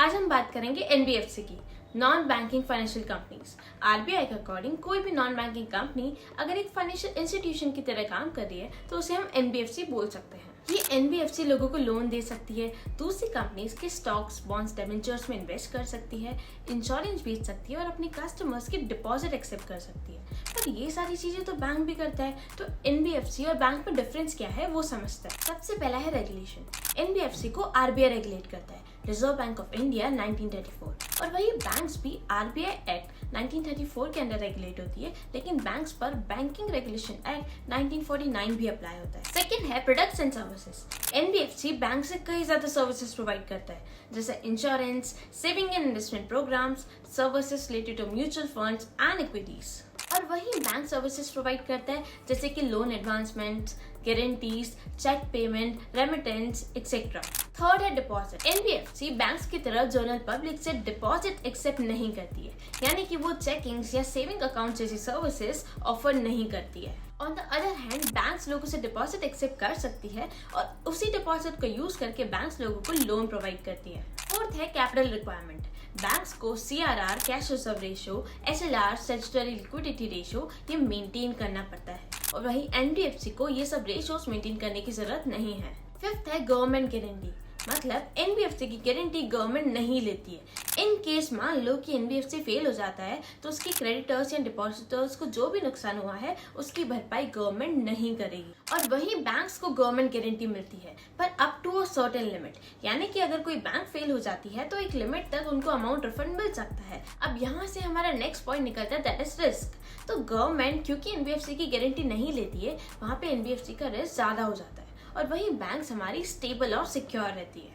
आज हम बात करेंगे एनबीएफसी की, non banking financial companies. RBI के अकॉर्डिंग कोई भी नॉन बैंकिंग कंपनी अगर एक फाइनेंशियल इंस्टीट्यूशन की तरह काम कर रही है तो उसे हम एनबीएफसी बोल सकते हैं। ये एनबीएफसी लोगों को लोन दे सकती है, दूसरी कंपनीज के स्टॉक्स, बॉन्ड्स, डिबेंचर्स में इन्वेस्ट कर सकती है, इंश्योरेंस बेच सकती है और अपने कस्टमर्स की डिपॉजिट एक्सेप्ट कर सकती है। पर ये सारी चीजें तो बैंक भी करता है, तो एनबीएफसी और बैंक में डिफरेंस क्या है वो समझते हैं। सबसे पहला है रेगुलेशन। एनबीएफसी को आरबीआई रेगुलेट करता है, रिजर्व बैंक ऑफ इंडिया 1934, और वही बैंक्स भी आरबीआई एक्ट 1934 के अंडर रेगुलेट होती है, लेकिन बैंक्स पर बैंकिंग रेगुलेशन एक्ट 1949 भी अप्लाई होता है। सेकंड है products and services. NBFC bank से कई ज्यादा सर्विसेज प्रोवाइड करता है, जैसे insurance, saving and investment programmes, services related to mutual funds and equities. और वही बैंक सर्विसेज प्रोवाइड करता है जैसे कि loan advancement, guarantees, cheque payment, remittance etcetera. Third है डिपॉजिट। एनबीएफसी बैंक्स की तरह जनरल पब्लिक से डिपॉजिट एक्सेप्ट नहीं करती है, यानी कि वो चेकिंग्स या सेविंग अकाउंट जैसी सर्विसेज ऑफर नहीं करती है। On the other hand banks लोगों से डिपॉजिट एक्सेप्ट कर सकती है और उसी डिपॉजिट को यूज करके बैंक्स लोगों को लोन प्रोवाइड करती है। फोर्थ है कैपिटल रिक्वायरमेंट। बैंक्स को CRR, cash reserve ratio, SLR, statutory liquidity ratio ये मेंटेन करना पड़ता है, और वहीं एनबीएफसी को ये सब रेशियोज मेंटेन करने की जरूरत नहीं है। फिफ्थ है गवर्नमेंट गारंटी, मतलब एनबीएफसी की गारंटी गवर्नमेंट नहीं लेती है। इन केस मान लो कि एनबीएफसी फेल हो जाता है तो उसके क्रेडिटर्स या डिपॉजिटर्स को जो भी नुकसान हुआ है उसकी भरपाई गवर्नमेंट नहीं करेगी। और वही बैंक्स को गवर्नमेंट गारंटी मिलती है, पर up to a certain limit, यानी कि अगर कोई बैंक फेल हो जाती है तो एक लिमिट तक उनको अमाउंट रिफंड मिल सकता है। अब यहाँ से हमारा नेक्स्ट पॉइंट निकलता है, दैट इज रिस्क। तो गवर्नमेंट क्योंकि एनबीएफसी की गारंटी नहीं लेती है, वहाँ पे एनबीएफसी का रिस्क ज्यादा हो जाता है, और वही बैंक्स हमारी स्टेबल और सिक्योर रहती है।